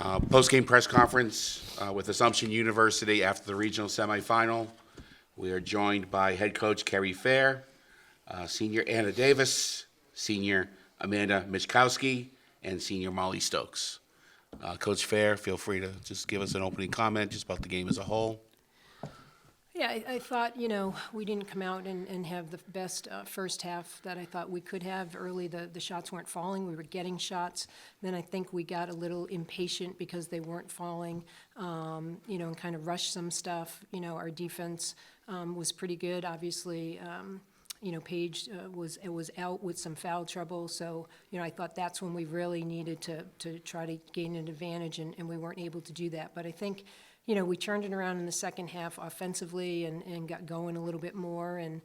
Postgame press conference with Assumption University after the regional semifinal. We are joined by head coach Kerry Fair, senior Anna Davis, senior Amanda Michkowski, and senior Molly Stokes. Coach Fair, feel free to just give us an opening comment just about the game as a whole. Yeah, I thought, we didn't come out and have the best first half that I thought we could have. Early, the shots weren't falling. We were getting shots. Then I think we got a little impatient because they weren't falling, and kind of rushed some stuff. Our defense was pretty good. Obviously, Paige was out with some foul trouble. So, I thought that's when we really needed to try to gain an advantage, and we weren't able to do that. But I think, we turned it around in the second half offensively and got going a little bit more. And,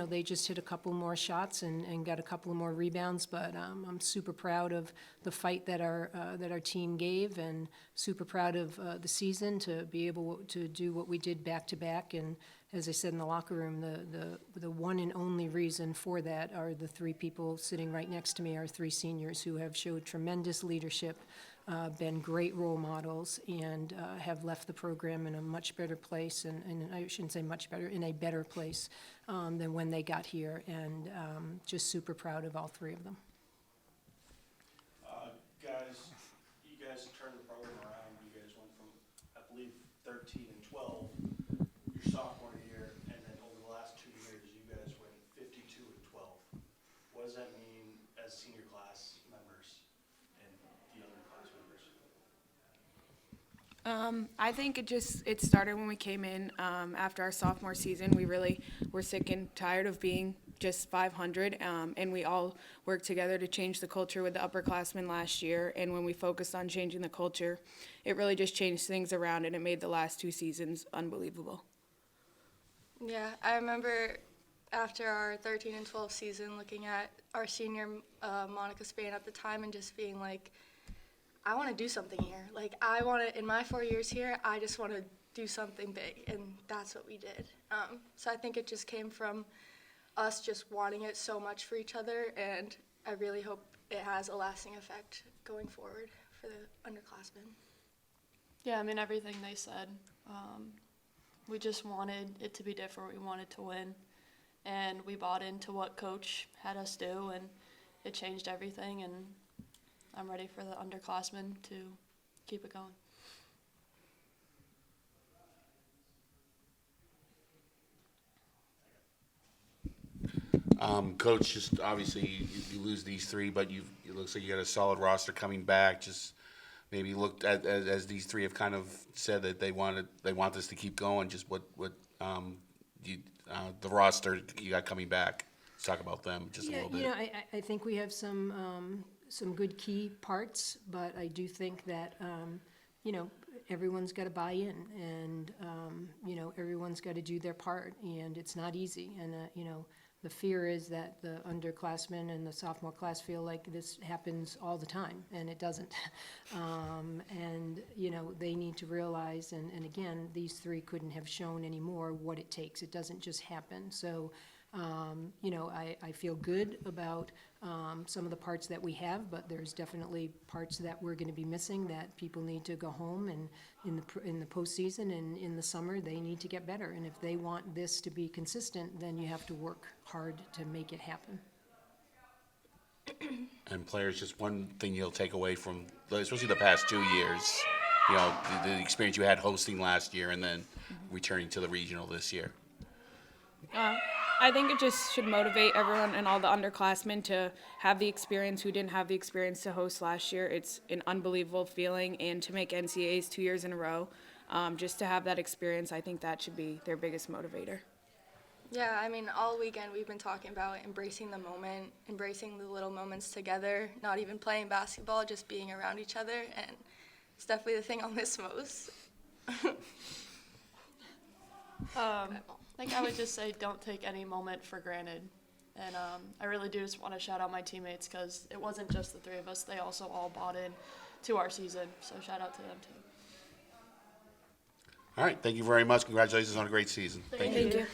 they just hit a couple more shots and got a couple of more rebounds. But I'm super proud of the fight that our team gave, and super proud of the season to be able to do what we did back to back. And as I said in the locker room, the one and only reason for that are the three people sitting right next to me, our three seniors who have showed tremendous leadership, been great role models, and have left the program in a much better place, and I shouldn't say much better, in a better place than when they got here, and just super proud of all three of them. You guys turned the program around. You guys went from, I believe, 13 and 12 your sophomore year, and then over the last 2 years, you guys went 52 and 12. What does that mean as senior class members and the other class members? I think it started when we came in after our sophomore season. We really were sick and tired of being just 500, and we all worked together to change the culture with the upperclassmen last year. And when we focused on changing the culture, it really just changed things around, and it made the last 2 seasons unbelievable. Yeah, I remember after our 13 and 12 season, looking at our senior Monica Spain at the time and just being like, I want to do something here. Like, I want to, in my 4 years here, I just want to do something big, and that's what we did. So I think it just came from us just wanting it so much for each other, and I really hope it has a lasting effect going forward for the underclassmen. Yeah, I mean, everything they said. We just wanted it to be different. We wanted to win, and we bought into what Coach had us do, and it changed everything, and I'm ready for the underclassmen to keep it going. Coach, just obviously you lose these three, but it looks like you got a solid roster coming back. Just maybe looked at as these three have kind of said that they want this to keep going. Just what the roster you got coming back. Let's talk about them just a little bit. I think we have some good key parts, but I do think that everyone's got to buy in, and everyone's got to do their part, and it's not easy. And the fear is that the underclassmen and the sophomore class feel like this happens all the time, and it doesn't. And they need to realize, and again, these three couldn't have shown any more what it takes. It doesn't just happen. So I feel good about some of the parts that we have, but there's definitely parts that we're going to be missing that people need to go home, and in the postseason and in the summer, they need to get better. And if they want this to be consistent, then you have to work hard to make it happen. And players, just one thing you'll take away from, especially the past 2 years, the experience you had hosting last year and then returning to the regional this year. I think it just should motivate everyone and all the underclassmen to have the experience who didn't have the experience to host last year. It's an unbelievable feeling, and to make NCAAs 2 years in a row, just to have that experience, I think that should be their biggest motivator. Yeah, I mean, all weekend we've been talking about embracing the moment, embracing the little moments together, not even playing basketball, just being around each other, and it's definitely the thing I'll miss most. I think I would just say don't take any moment for granted. And I really do just want to shout out my teammates, because it wasn't just the three of us. They also all bought in to our season, so shout out to them too. All right, thank you very much. Congratulations on a great season. Thank Thank you.